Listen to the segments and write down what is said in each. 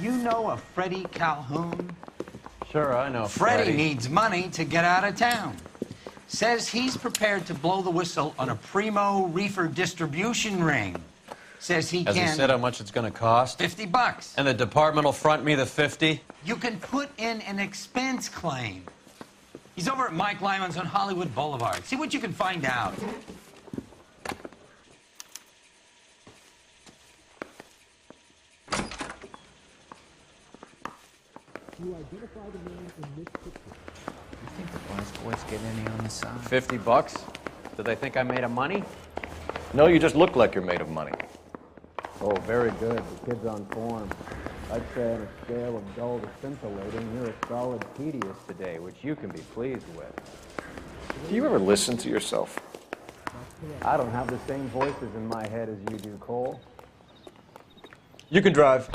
You know a Freddie Calhoun? Sure, I know Freddie needs money to get out of town. Says he's prepared to blow the whistle on a primo reefer distribution ring. Says he Has can... he said how much it's going to cost? $50. And the department will front me the 50? You can put in an expense claim. He's over at Mike Lyman's on Hollywood Boulevard. See what you can find out. You identify the man in this picture. You think the boys get any on the side? $50? Do they think I'm made of money? No, you just look like you're made of money. Oh, very good. The kid's on form. I'd say on a scale of dull to scintillating, you're a solid tedious today, which you can be pleased with. Do you ever listen to yourself? I don't have the same voices in my head as you do, Cole. You can drive.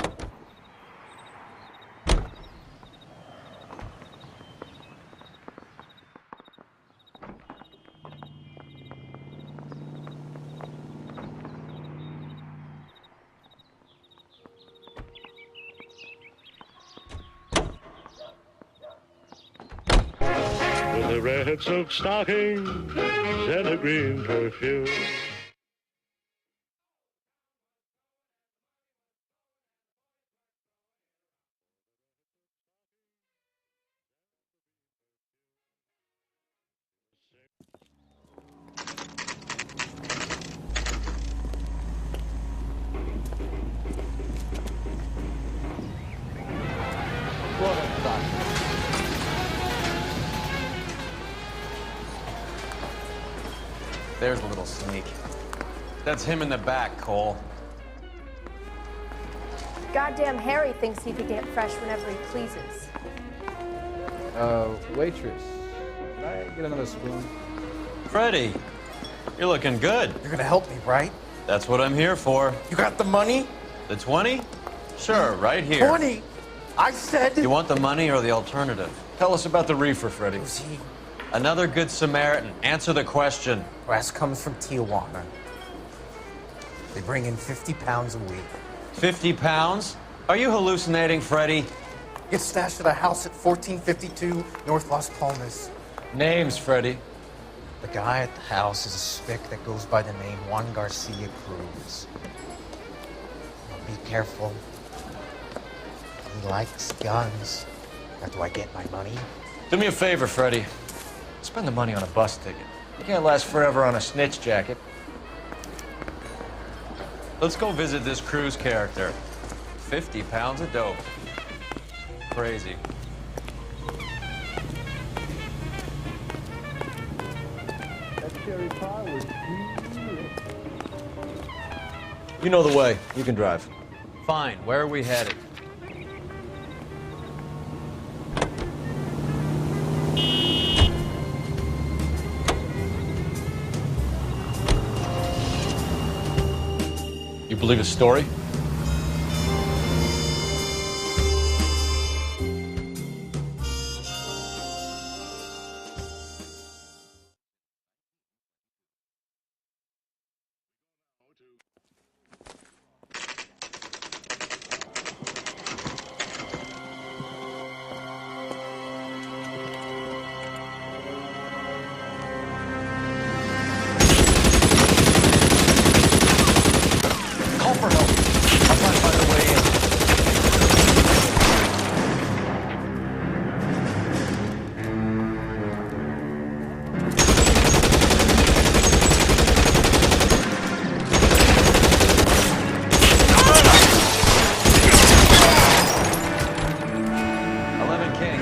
With a red silk stocking and a green perfume. There's a little sneak. That's him in the back, Cole. Goddamn Harry thinks he can get fresh whenever he pleases. Waitress, can I get another spoon? Freddie, you're looking good. You're gonna help me, right? That's what I'm here for. You got the money? The 20? Sure, right here. 20! I said... You want the money or the alternative? Tell us about the reefer, Freddie. Who's he? Another good Samaritan. Answer the question. Brass comes from Tijuana. They bring in 50 pounds a week. 50 pounds? Are you hallucinating, Freddie? Gets stashed at a house at 1452 North Las Palmas. Names, Freddie. The guy at the house is a spick that goes by the name Juan Garcia Cruz. Now be careful. He likes guns. Now, do I get my money? Do me a favor, Freddie. Spend the money on a bus ticket. You can't last forever on a snitch jacket. Let's go visit this Cruz character. 50 pounds of dope. Crazy. That cherry pie was delicious. You know the way. You can drive. Fine. Where are we headed? You believe his story? Call for help. I'll try to find a way in.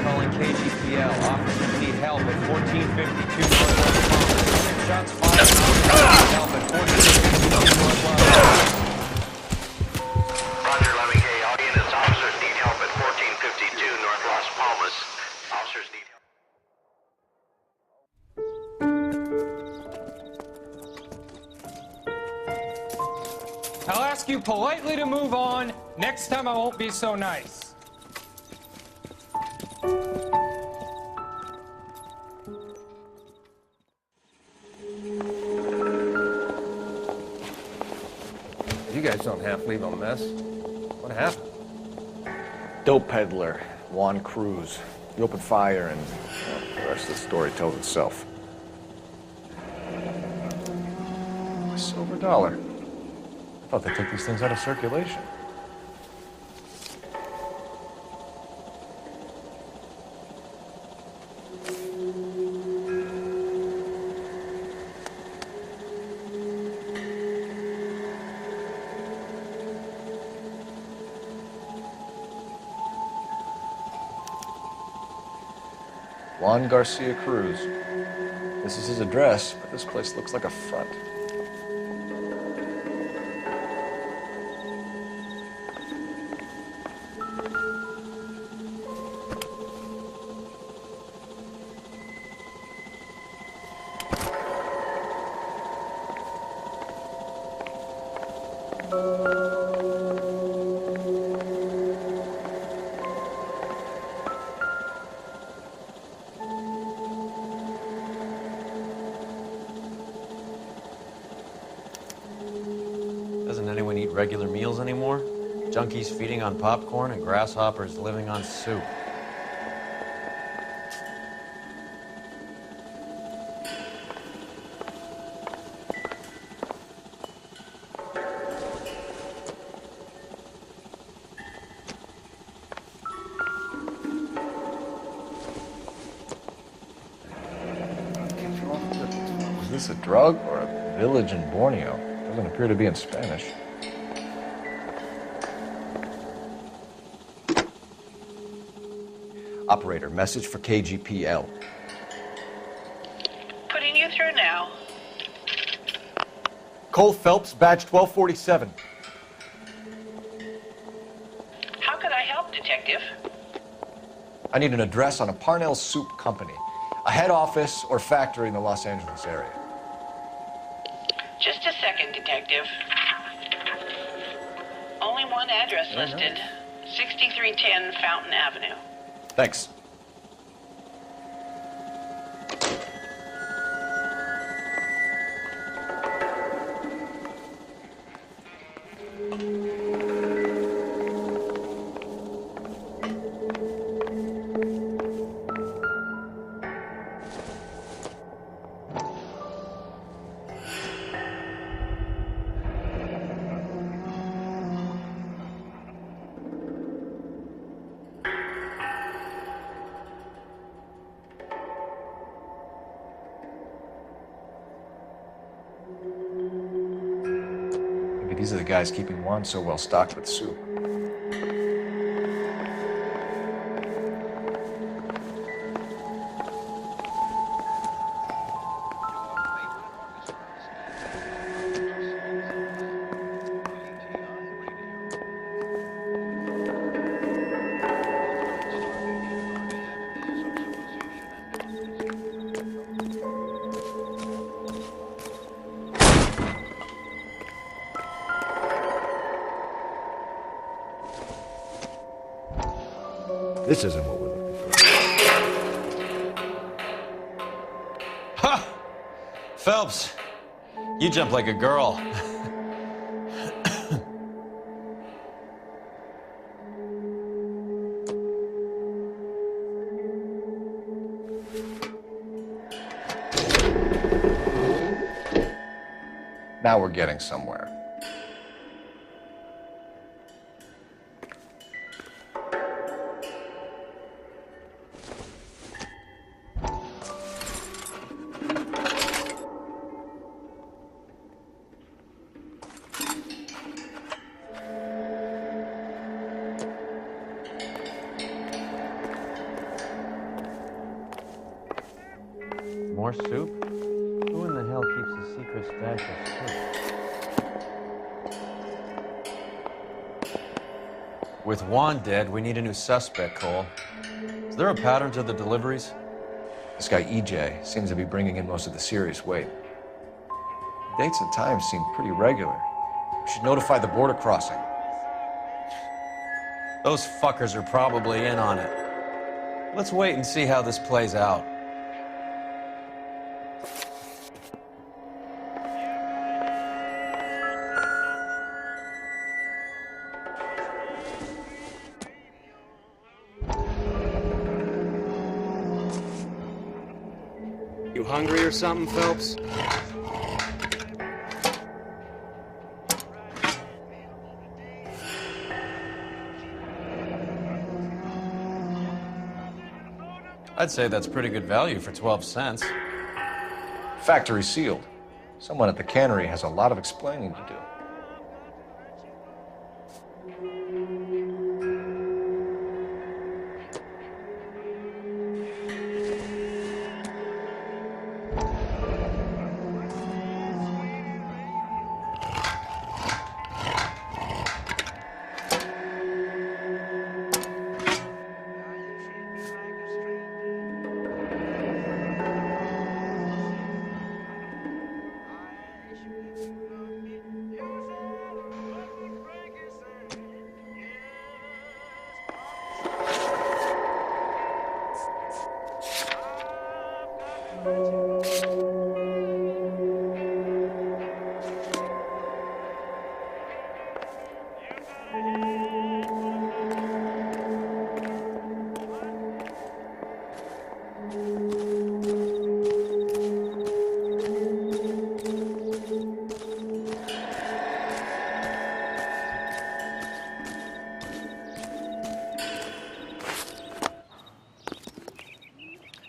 Calling KGPL. Officers need help at 1452 North Las Palmas. Shots fired. Officers need help at 1452 North Las Palmas. Roger, 11K. All units, officers need help at 1452 North Las Palmas. Officers need help. I'll ask you politely to move on. Next time I won't be so nice. You guys don't half leave a mess. What happened? dope peddler, Juan Cruz. He opened fire and well, the rest of the story tells itself. A silver dollar. I thought they took these things out of circulation. Juan Garcia Cruz. This is his address, but this place looks like a front. Doesn't anyone eat regular meals anymore? Junkies feeding on popcorn and grasshoppers living on soup. Is this a drug or a village in Borneo? Doesn't appear to be in Spanish. Operator, message for KGPL. Putting you through now. Cole Phelps, badge 1247. How could I help, Detective? I need an address on a Parnell Soup Company, a head office or factory in the Los Angeles area. Just a second, Detective. Only one address listed. 6310 Fountain Avenue. Thanks. Maybe these are the guys keeping Juan so well stocked with soup. This isn't what we're looking for. Ha! Phelps, you jump like a girl. Now we're getting somewhere. More soup? Who in the hell keeps a secret stash of soup? With Juan dead, we need a new suspect, Cole. Is there a pattern to the deliveries? This guy EJ seems to be bringing in most of the serious weight. Dates and times seem pretty regular. We should notify the border crossing. Those fuckers are probably in on it. Let's wait and see how this plays out. You hungry or something, Phelps? I'd say that's pretty good value for 12 cents. Factory sealed. Someone at the cannery has a lot of explaining to do.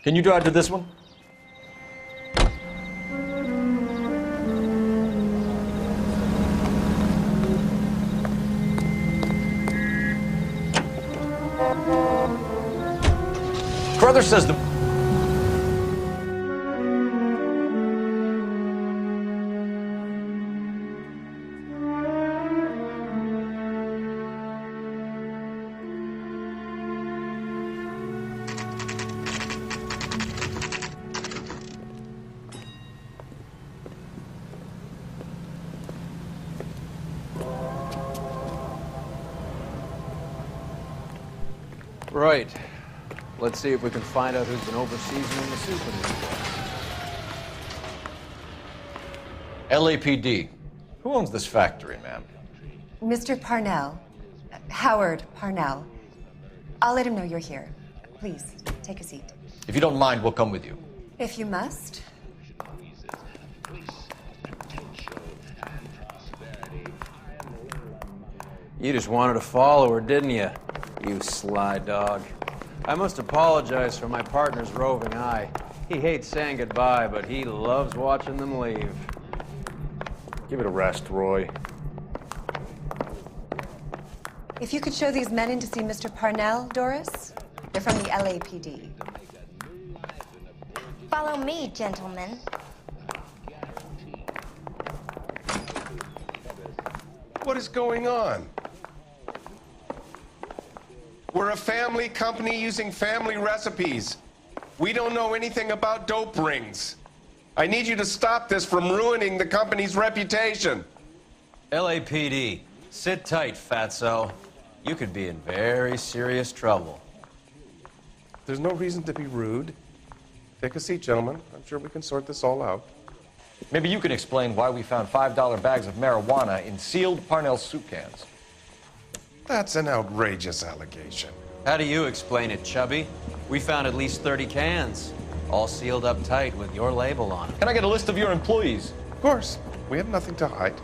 Can you drive to this one? Carruthers says the... Right. Let's see if we can find out who's been overseasoning the soup in these guys. LAPD. Who owns this factory, ma'am? Mr. Parnell. Howard Parnell. I'll let him know you're here. Please, take a seat. If you don't mind, we'll come with you. If you must. You just wanted to follow her, didn't you? You sly dog. I must apologize for my partner's roving eye. He hates saying goodbye, but he loves watching them leave. Give it a rest, Roy. If you could show these men in to see Mr. Parnell, Doris. They're from the LAPD. Follow me, gentlemen. What is going on? We're a family company using family recipes. We don't know anything about dope rings. I need you to stop this from ruining the company's reputation. LAPD, sit tight, fatso. You could be in very serious trouble. There's no reason to be rude. Take a seat, gentlemen. I'm sure we can sort this all out. Maybe you can explain why we found $5 bags of marijuana in sealed Parnell soup cans. That's an outrageous allegation. How do you explain it, Chubby? We found at least 30 cans, all sealed up tight with your label on it. Can I get a list of your employees? Of course. We have nothing to hide.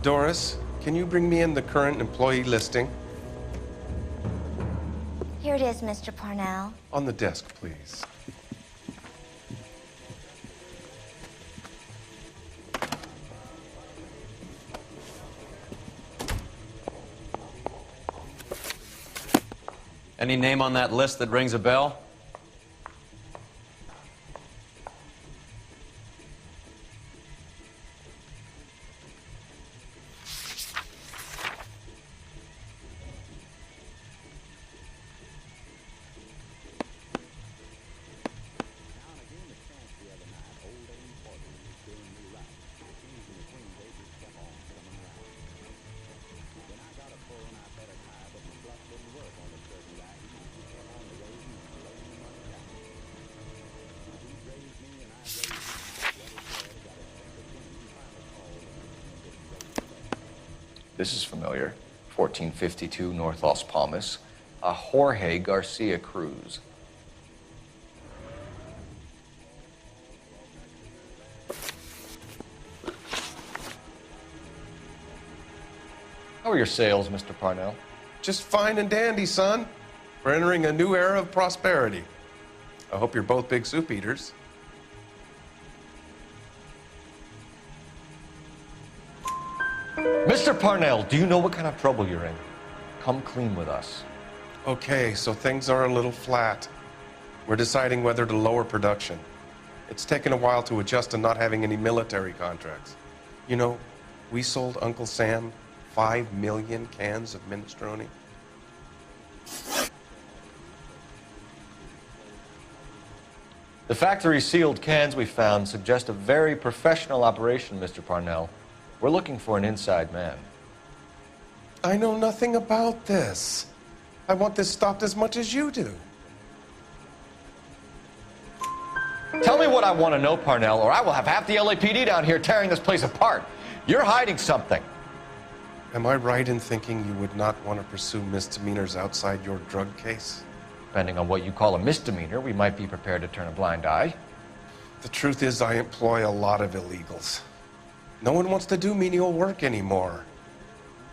Doris, can you bring me in the current employee listing? Here it is, Mr. Parnell. On the desk, please. Any name on that list that rings a bell? This is familiar. 1452 North Las Palmas. A Jorge Garcia Cruz. are your sales, Mr. Parnell? Just fine and dandy, son. We're entering a new era of prosperity. I hope you're both big soup eaters. Mr. Parnell, do you know what kind of trouble you're in? Come clean with us. Okay, so things are a little flat. We're deciding whether to lower production. It's taken a while to adjust to not having any military contracts. You know, we sold Uncle Sam 5 million cans of minestrone. The factory sealed cans we found suggest a very professional operation, Mr. Parnell. We're looking for an inside man. I know nothing about this. I want this stopped as much as you do. Tell me what I want to know, Parnell, or I will have half the LAPD down here tearing this place apart. You're hiding something. Am I right in thinking you would not want to pursue misdemeanors outside your drug case? Depending on what you call a misdemeanor, we might be prepared to turn a blind eye. The truth is, I employ a lot of illegals. No one wants to do menial work anymore.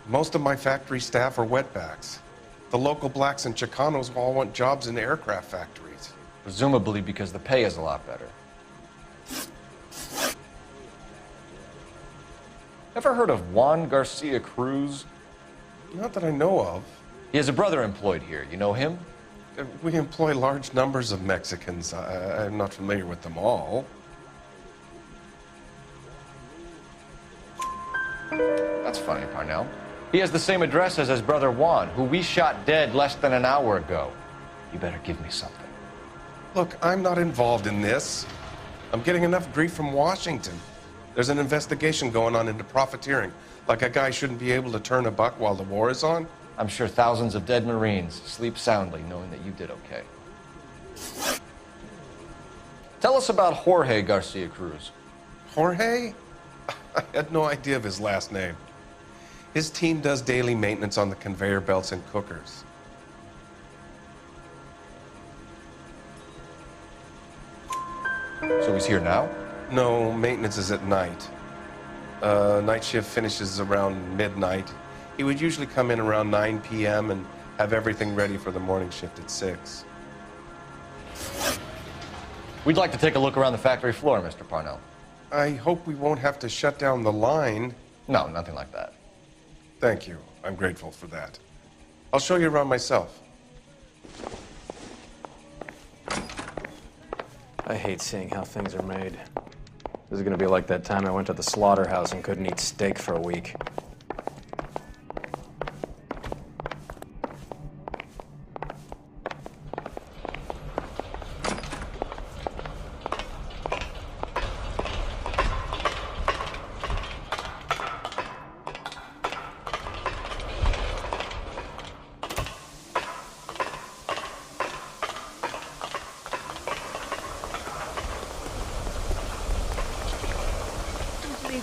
Most of my factory staff are wetbacks. The local blacks and Chicanos all want jobs in aircraft factories. Presumably because the pay is a lot better. Ever heard of Juan Garcia Cruz? Not that I know of. He has a brother employed here. You know him? We employ large numbers of Mexicans. I'm not familiar with them all. That's funny, Parnell. He has the same address as his brother Juan, who we shot dead less than an hour ago. You better give me something. Look, I'm not involved in this. I'm getting enough grief from Washington. There's an investigation going on into profiteering. Like a guy shouldn't be able to turn a buck while the war is on. I'm sure thousands of dead Marines sleep soundly knowing that you did okay. Tell us about Jorge Garcia Cruz. Jorge? I had no idea of his last name. His team does daily maintenance on the conveyor belts and cookers. So he's here now? No, maintenance is at night. Night shift finishes around midnight. He would usually come in around 9 p.m. and have everything ready for the morning shift at 6. We'd like to take a look around the factory floor, Mr. Parnell. I hope we won't have to shut down the line. No, nothing like that. Thank you. I'm grateful for that. I'll show you around myself. I hate seeing how things are made. This is gonna be like that time I went to the slaughterhouse and couldn't eat steak for a week.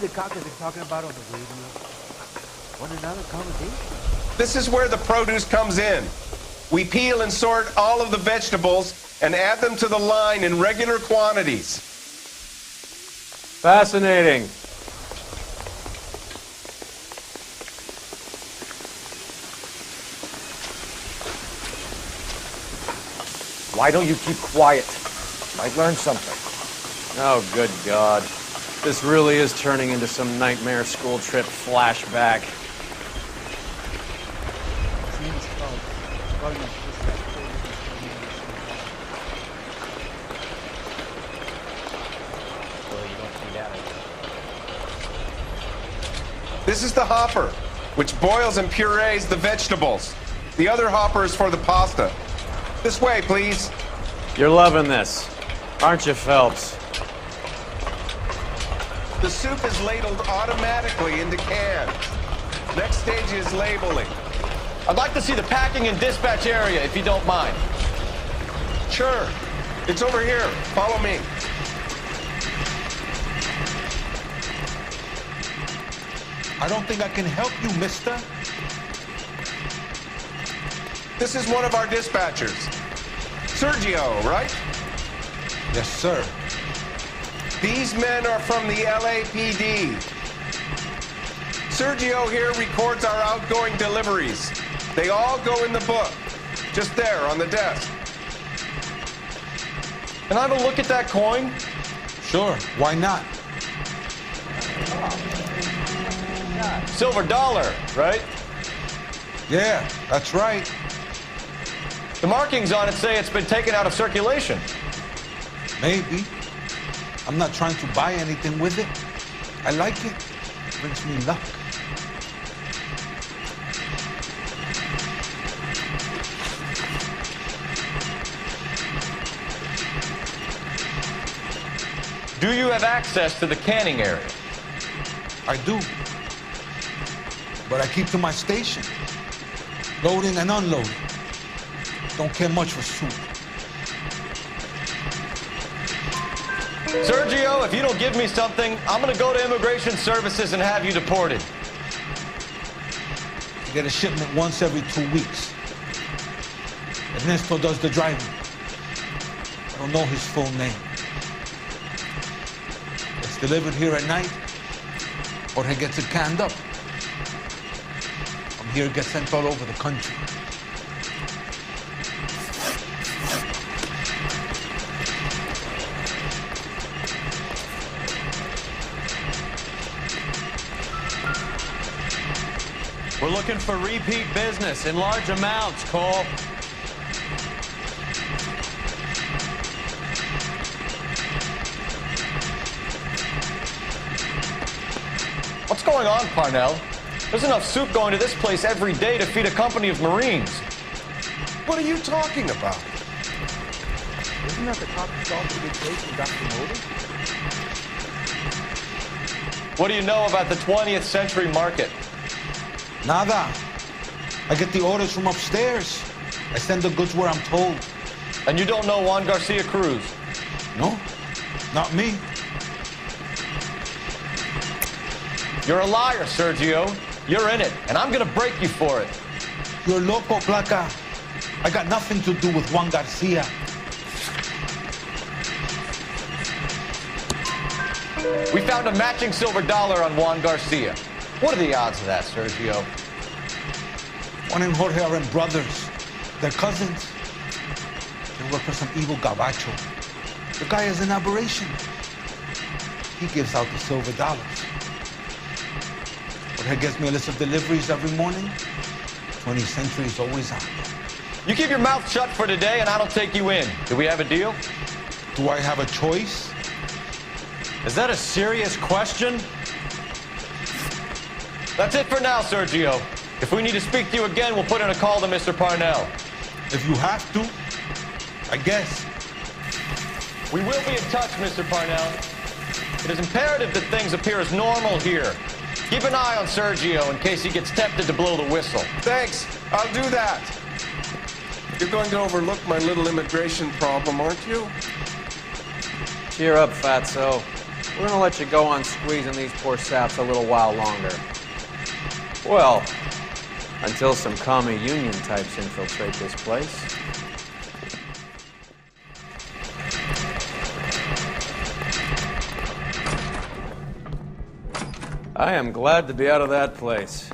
The cock has been talking about on the radio. Want another conversation? This is where the produce comes in. We peel and sort all of the vegetables and add them to the line in regular quantities. Fascinating. Why don't you keep quiet? Might learn something. Oh, good God. This really is turning into some nightmare school trip flashback. This is the hopper, which boils and purees the vegetables. The other hopper is for the pasta. This way, please. You're loving this, aren't you, Phelps? The soup is ladled automatically into cans. Next stage is labeling. I'd like to see the packing and dispatch area, if you don't mind. Sure. It's over here. Follow me. I don't think I can help you, mister. This is one of our dispatchers. Sergio, right? Yes, sir. These men are from the LAPD. Sergio here records our outgoing deliveries. They all go in the book, just there on the desk. Can I have a look at that coin? Sure, why not? Silver dollar, right? Yeah, that's right. The markings on it say it's been taken out of circulation. Maybe. I'm not trying to buy anything with it. I like it. Brings me luck. Do you have access to the canning area? I do. But I keep to my station. Loading and unloading. Don't care much for soup. Sergio, if you don't give me something, I'm gonna go to Immigration Services and have you deported. You get a shipment once every 2 weeks. Ernesto does the driving. I don't know his full name. It's delivered here at night, or he gets it canned up. From here, it gets sent all over the country. We're looking for repeat business in large amounts, Cole. What's going on, Parnell? There's enough soup going to this place every day to feed a company of Marines. What are you talking about? Isn't that the top salt that we take and got promoted? What do you know about the 20th century market? Nada. I get the orders from upstairs. I send the goods where I'm told. And you don't know Juan Garcia Cruz? No, not me. You're a liar, Sergio. You're in it, and I'm gonna break you for it. You're loco, Placa. I got nothing to do with Juan Garcia. We found a matching silver dollar on Juan Garcia. What are the odds of that, Sergio? Juan and Jorge are brothers. They're cousins. They work for some evil gabacho. The guy is an aberration. He gives out the silver dollars. Jorge gives me a list of deliveries every morning. 20th Century is always out. You keep your mouth shut for today, and I don't take you in. Do we have a deal? Do I have a choice? Is that a serious question? That's it for now, Sergio. If we need to speak to you again, we'll put in a call to Mr. Parnell. If you have to, I guess. We will be in touch, Mr. Parnell. It is imperative that things appear as normal here. Keep an eye on Sergio in case he gets tempted to blow the whistle. Thanks. I'll do that. You're going to overlook my little immigration problem, aren't you? Cheer up, fatso. We're gonna let you go on squeezing these poor saps a little while longer. Well, until some commie union types infiltrate this place. I am glad to be out of that place.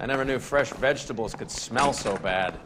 I never knew fresh vegetables could smell so bad.